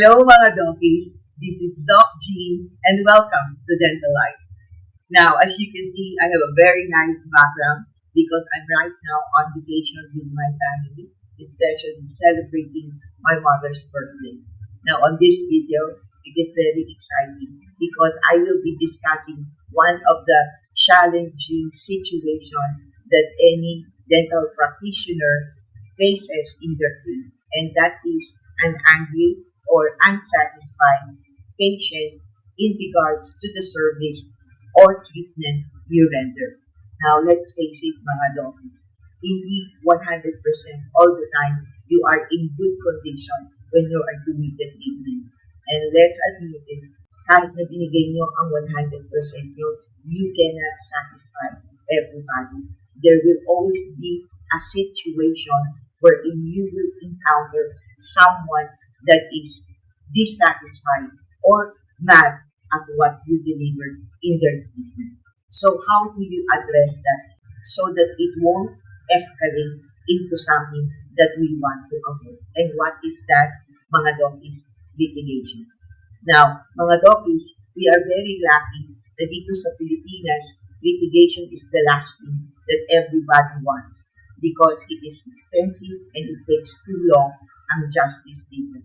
Hello mga donkeys, this is docjean and welcome to Dental Life. Now, as you can see, I have a very nice background because I'm right now on vacation with my family, especially celebrating my mother's birthday. Now, on this video, it is very exciting because I will be discussing one of the challenging situations that any dental practitioner faces in their field, and that is an angry or unsatisfied patient in regards to the service or treatment you render. Now, let's face it mga donkeys, hindi 100% all the time you are in good condition when you are doing the treatment. And let's admit it, kahit na binigay nyo ang 100% nyo, you cannot satisfy everybody. There will always be a situation wherein you will encounter someone that is dissatisfied or mad at what you delivered in their treatment. So how do you address that so that it won't escalate into something that we want to avoid? And what is that, mga donkeys? Litigation. Now, mga donkeys, we are very lucky that dito sa Pilipinas, litigation is the last thing that everybody wants because it is expensive and it takes too long ang justice dito.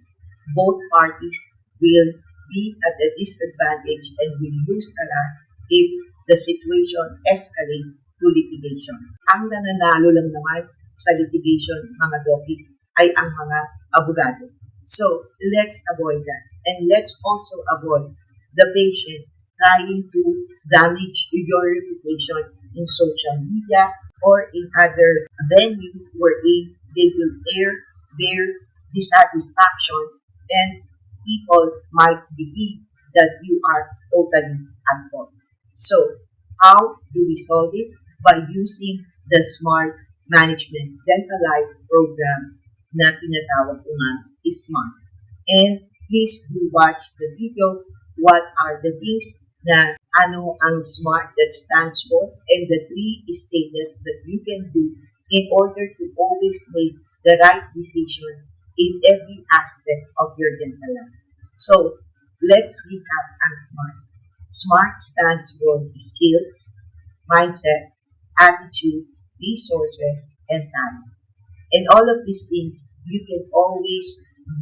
Both parties will be at a disadvantage and will lose a lot if the situation escalates to litigation. Ang nananalo lang naman sa litigation, mga donkeys, ay ang mga abogado. So, let's avoid that. And let's also avoid the patient trying to damage your reputation in social media or in other venues wherein they will air their dissatisfaction and people might believe that you are totally at fault. So, how do we solve it? By using the Smart Management Dental Life program na tinatawag ko nga SMART. And please do watch the video. What are the things na ano ang SMART that stands for and the 3 stages that you can do in order to always make the right decision in every aspect of your dental life. So, let's recap ang SMART. SMART stands for skills, mindset, attitude, resources, and time. And all of these things you can always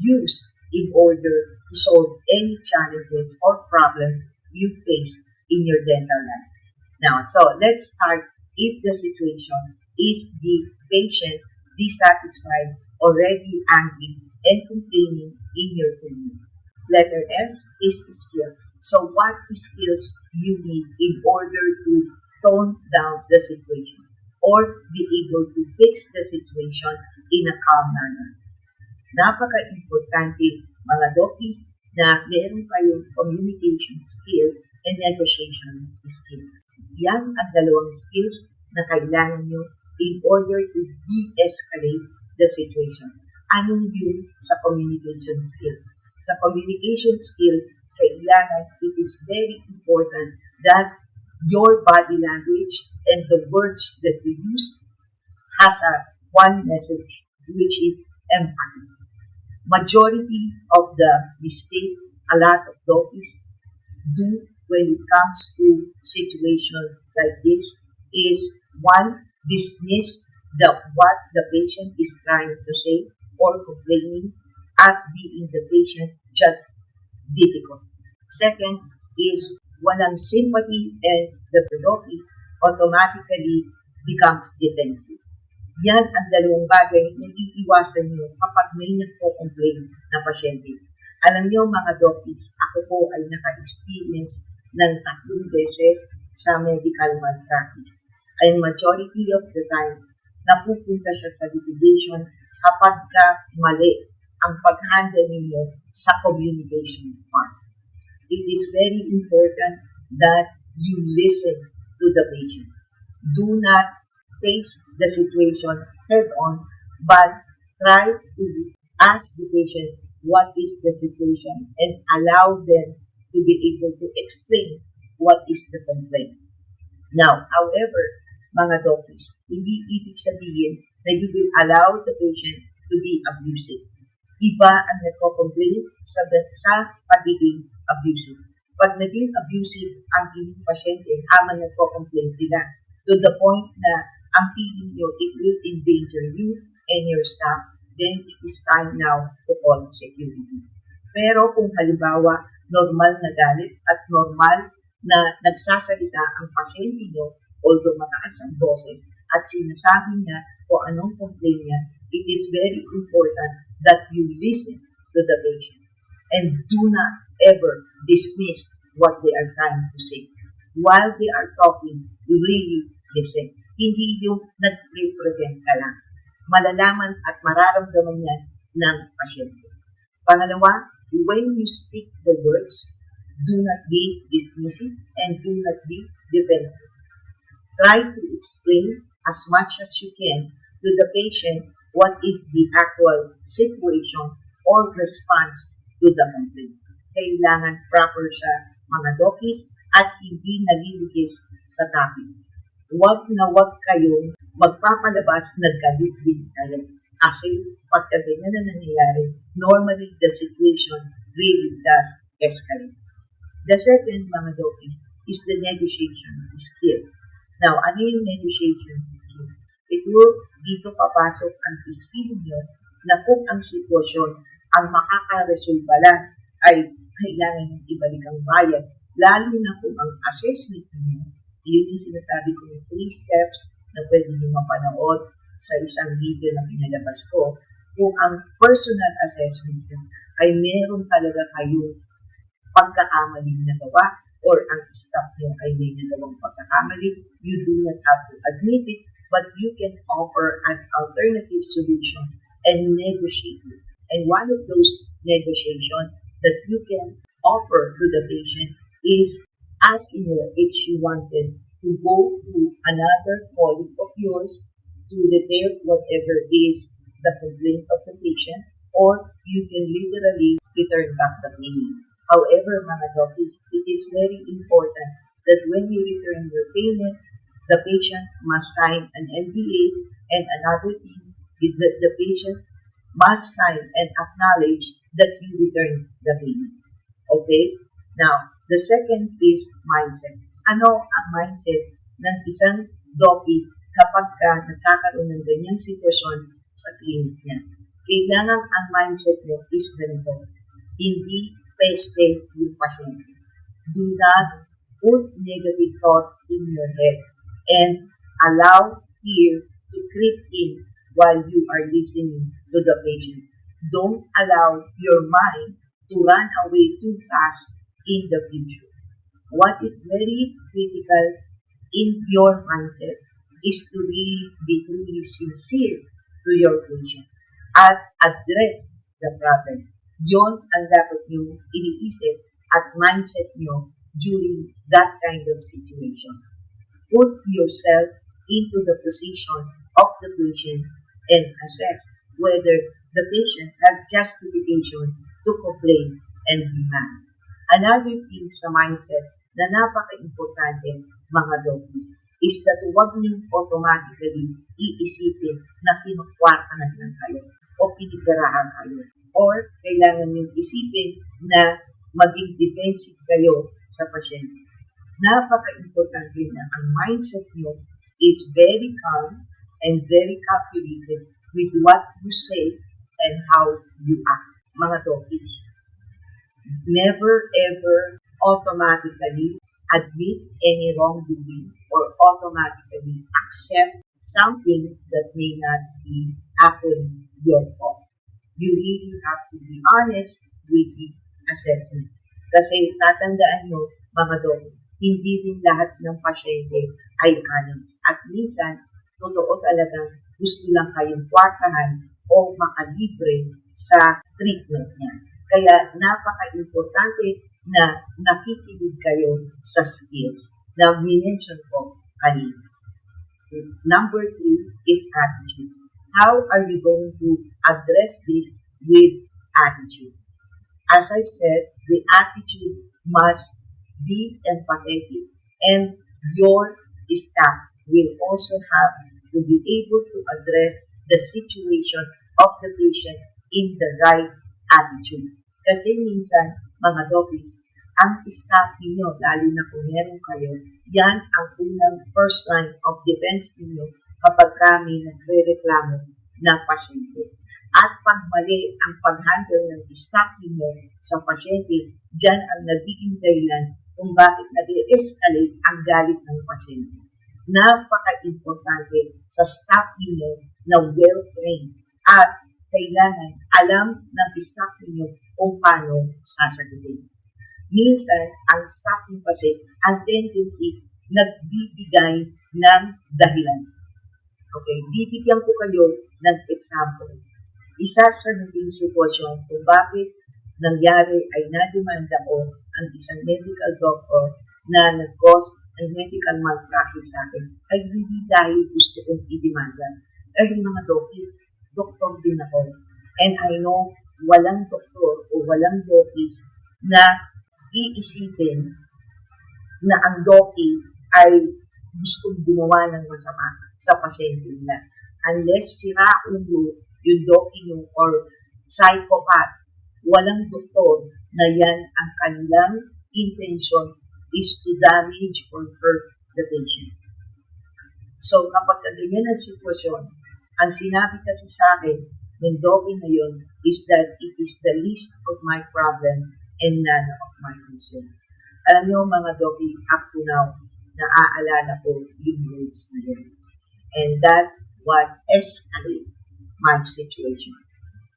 use in order to solve any challenges or problems you face in your dental life. Now, so let's start if the situation is the patient dissatisfied, already angry, and complaining in your clinic. Letter S is skills. So what skills you need in order to tone down the situation or be able to fix the situation in a calm manner. Napaka-importante mga donkeys na meron kayong communication skill and negotiation skill. Yan ang dalawang skills na kailangan nyo in order to de-escalate the situation. Anong yun sa communication skill? Sa communication skill, kailangan it is very important that your body language and the words that you use has a one message, which is empathy. Majority of the mistake a lot of donkeys do when it comes to situation like this is one, dismiss what the patient is trying to say or complaining as being the patient just difficult. Second is walang sympathy and the donkey automatically becomes defensive. Yan ang dalawang bagay na iiwasan nyo kapag may nagpo-complain na pasyente. Alam nyo mga donkeys, ako po ay naka-experience ng 3 beses sa medical malpractice. And majority of the time, napupunta siya sa litigation kapag ka mali ang pag-handle ninyo sa communication part. It is very important that you listen to the patient. Do not face the situation head-on, but try to ask the patient what is the situation and allow them to be able to explain what is the complaint. Now, however, mga donkeys, hindi ibig sabihin na you will allow the patient to be abusive. Iba ang nagko-complain sa pagiging abusive. Pag naging abusive ang inyong pasyente habang nagko-complain sila, to the point na ang feeling nyo, it will endanger you and your staff, then it is time now to call security. Pero kung halimbawa, normal na galit at normal na nagsasalita ang pasyente nyo, although mataas ang boses, at sinasabi niya kung anong complaint niya, it is very important that you listen to the patient and do not ever dismiss what they are trying to say. While they are talking, you really listen. Hindi yung nag-pretend ka lang. Malalaman at mararamdaman yan ng pasyente. Pangalawa, when you speak the words, do not be dismissive and do not be defensive. Try to explain as much as you can to the patient what is the actual situation or response to the complaint. Kailangan proper siya, mga dokis, at hindi naliligis sa topic. Huwag na huwag kayong magpapalabas na galit din kayo. Kasi pagka ganyan na nangyayari, normally the situation really does escalate. The second, mga dokis, is the negotiation skill. Now, ano yung negotiation skill? It will dito papasok ang skill nyo na kung ang sitwasyon ang makakaresolba lang ay kailangan yung ibalik ang bayad, lalo na kung ang assessment nyo, yun yung sinasabi ko yung 3 steps na pwede nyo mapanood sa isang video na pinalabas ko. Kung ang personal assessment nyo ay meron talaga kayong pagkakamaling nagawa or ang staff nyo ay may nagawang pagkakamali, you do not have to admit it, but you can offer an alternative solution and negotiate it. And one of those negotiations that you can offer to the patient is asking her if she wanted to go to another colleague of yours to repair whatever is the complaint of the patient, or you can literally return back the payment. However, mga doctors, it is very important that when you return your payment, the patient must sign an NDA, and another thing is that the patient must sign and acknowledge that you return the payment. Okay? Now, the second is mindset. Ano ang mindset ng isang doki kapag nagkakaroon ng ganyang sitwasyon sa clinic niya? Kailangan ang mindset mo is ganito. Hindi peste yung pasyente. Do not put negative thoughts in your head and allow fear to creep in while you are listening to the patient. Don't allow your mind to run away too fast in the future. What is very critical in your mindset is to really be truly sincere to your patient at address the problem. Yon ang dapat nyo iniisip at mindset nyo during that kind of situation. Put yourself into the position of the patient and assess whether the patient has justification to complain and demand. Another thing sa mindset na napaka-importante, mga doctors, is that huwag niyong automatically iisipin na kinukwartahan lang kayo o pinigarahan kayo. Or kailangan niyong isipin na maging defensive kayo sa pasyente. Napaka-importante na ang mindset niyo is very calm and very calculated with what you say and how you act. Mga doctors, never ever automatically admit any wrongdoing or automatically accept something that may not be actually your fault. You really have to be honest with the assessment. Kasi tatandaan nyo, mga doctor, hindi rin lahat ng pasyente ay honest. At minsan, totoo talagang gusto lang kayong kwartahan o makalibre sa treatment niya. Kaya napaka-importante na nakikinig kayo sa skills na minention ko kanina. Number 3 is attitude. How are you going to address this with attitude? As I've said, the attitude must be empathetic, and your staff will also have to be able to address the situation of the patient in the right attitude. Kasi minsan, mga dokis, ang staff ninyo, lalo na kung meron kayo, yan ang unang first line of defense ninyo kapag kami nagre-reklamo ng pasyente. At pag mali ang pag-handle ng staff ninyo sa pasyente, dyan ang nagiging dahilan kung bakit nag-escalate ang galit ng pasyente. Napaka-importante sa staff ninyo na well-trained at kailangan alam ng staff ninyo kung paano sasagutin. Minsan, ang staff nyo kasi, ang tendency, nagbibigay ng dahilan. Okay, bibigyan ko kayo ng example. Isa sa naging sitwasyon kung bakit nangyari ay nademanda ko ang isang medical doctor na nag-cause ng medical malpractice sa akin ay hindi dahil gusto kong i-demanda. Ay mga dokis, doktor din ako. And I know walang doktor o walang dokis na iisipin na ang doki ay gustong gumawa ng masama sa pasyente nila. Unless sira ulo yung doki nyo or psychopath, walang doktor na yan ang kanilang intention is to damage or hurt the patient. So kapag ganyan ang sitwasyon, ang sinabi kasi sa akin ng doki na yun is that it is the least of my problem and none of my concern. Alam niyo mga doki, up to now, naaalala ko yung words na yun. And that what escalate my situation.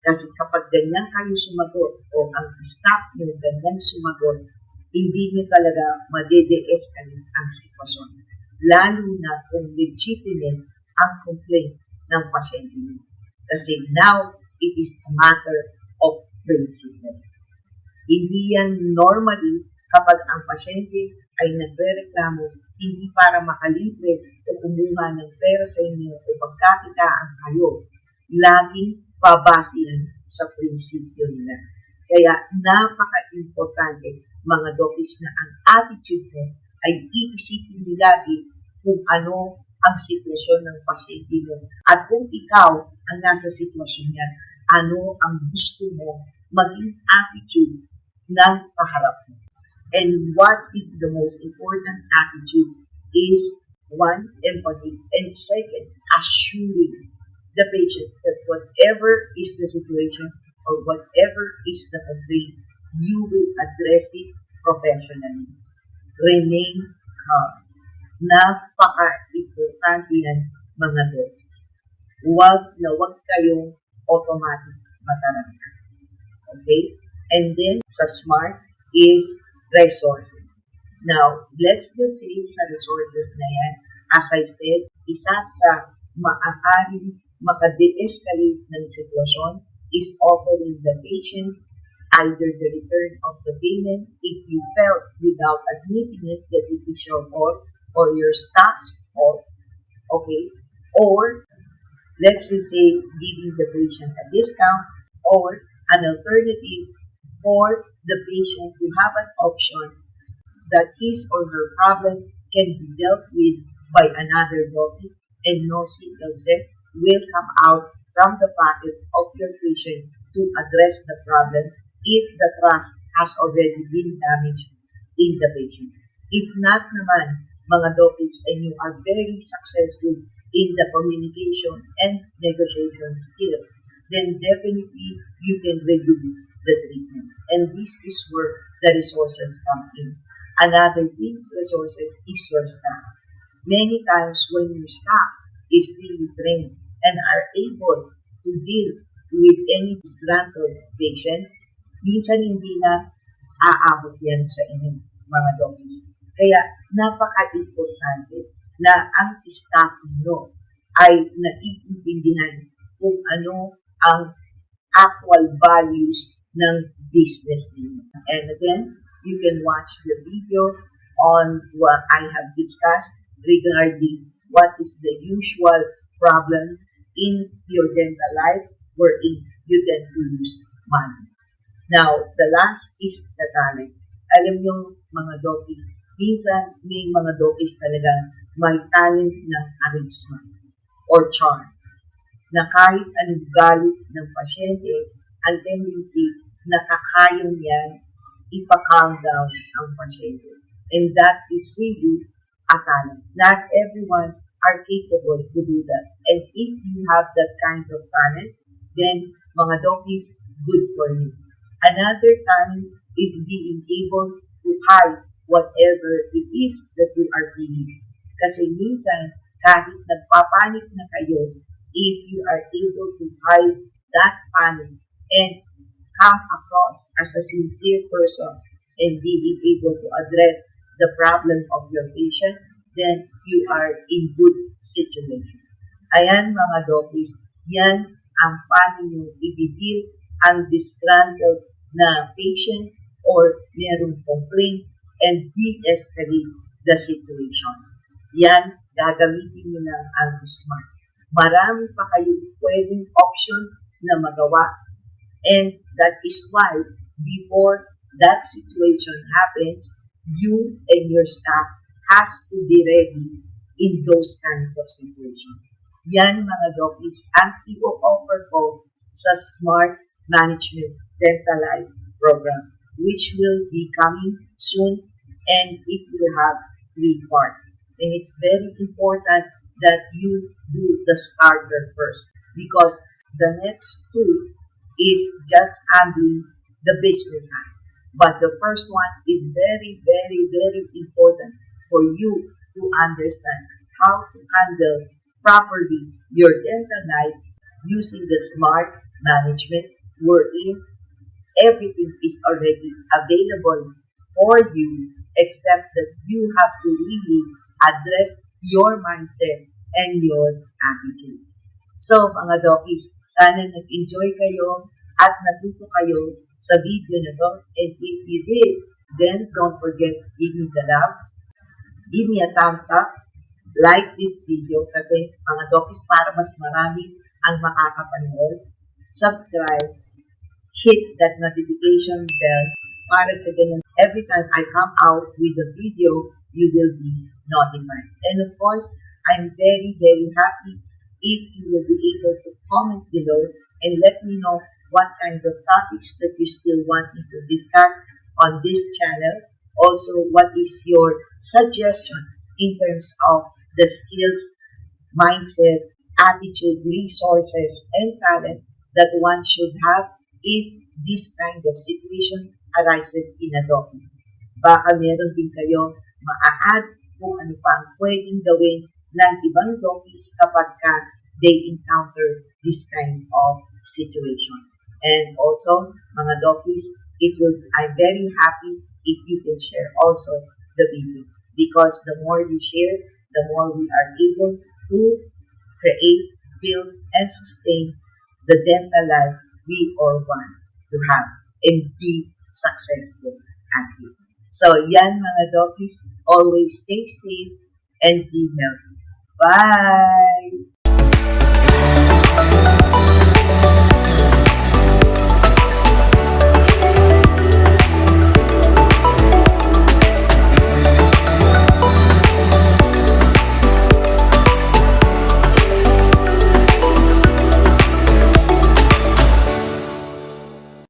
Kasi kapag ganyan kayo sumagot o ang staff nyo ganyan sumagot, hindi nyo talaga madede-escalate ang sitwasyon. Lalo na kung legitimate ang complaint ng pasyente nyo. Kasi now, it is a matter of principle. Hindi yan normally kapag ang pasyente ay nagre-reklamo hindi para makalibre o kumuha ng pera sa inyo o pagkakitaan kayo. Laging babasihan sa prinsipyo nila. Kaya napaka-importante mga dokis na ang attitude mo ay iisipin mo lagi kung ano ang sitwasyon ng pasyente mo. At kung ikaw ang nasa sitwasyon niya, ano ang gusto mo maging attitude ng kaharap mo. And what is the most important attitude is one, empathy, and second, assuring the patient that whatever is the situation or whatever is the complaint, you will address it professionally. Remain calm. Napaka-importante yan, mga dokis. Huwag kayong automatic mataranta. Okay? And then, sa SMART is resources. Now, let's just say sa resources na yan, as I've said, isa sa maaaring maka-de-escalate ng sitwasyon is offering the patient either the return of the payment if you felt without admitting it that it is your fault or your staff's fault, okay? Or, let's just say, giving the patient a discount or an alternative for the patient to have an option that his or her problem can be dealt with by another doctor and no single cent will come out from the pocket of your patient to address the problem if the trust has already been damaged in the patient. If not naman, mga doctors, and you are very successful in the communication and negotiation skill, then definitely you can review the treatment. And this is where the resources come in. Another thing, resources, is your staff. Many times when your staff is really trained and are able to deal with any disgruntled patient, minsan hindi na aabot yan sa inyong mga doctors. Kaya napaka-importante na ang staff nyo ay naiintindihan kung ano ang actual values ng business ninyo. And again, you can watch the video on what I have discussed regarding what is the usual problem in your dental life wherein you tend to lose money. Now, the last is the talent. Alam nyo, mga dokis, minsan may mga dokis talaga may talent ng charisma or charm na kahit anong galit ng pasyente, ang tendency na kakayon yan ipa-calm down ang pasyente. And that is really a talent. Not everyone are capable to do that. And if you have that kind of talent, then mga doctors, good for you. Another talent is being able to hide whatever it is that you are feeling. Kasi minsan, kahit nagpapanik na kayo, if you are able to hide that panic and come across as a sincere person and being able to address the problem of your patient, then you are in good situation. Ayan mga doctors, yan ang paano nyo i-deal ang disgruntled na patient or merong complaint and de-escalate the situation. Yan, gagamitin nyo lang ang smart. Marami pa kayong pwedeng option na magawa. And that is why, before that situation happens, you and your staff has to be ready in those kinds of situations. Yan mga doctors, ang i-offer ko sa Smart Management Dental Life Program, which will be coming soon, and it will have 3 parts. And it's very important that you do the starter first, because the next 2 is just handling the business side. But the first one is very, very, very important for you to understand how to handle properly your dental life using the smart management, wherein everything is already available for you, except that you have to really address your mindset and your attitude. So mga doctors, sana nag-enjoy kayo at natuto kayo sa video na to. And if you did, then don't forget, give me the love, give me a thumbs up, like this video kasi mga doctors, para mas marami ang makakapanood. Subscribe, hit that notification bell para sa ganun, every time I come out with a video, you will be notified. And of course, I'm very, very happy if you will be able to comment below and let me know what kind of topics that you still want me to discuss on this channel. Also, what is your suggestion in terms of the skills, mindset, attitude, resources, and talent that one should have if this kind of situation arises in a document. Baka meron din kayo ma-add kung ano pang pwedeng gawin ng ibang doctors kapag they encounter this kind of situation. And also, mga doctors, I'm very happy if you can share also the video, because the more you share, the more we are able to create, build, and sustain the dental life we all want to have and be successful at it. So, yan mga doctors, always stay safe and be healthy. Bye!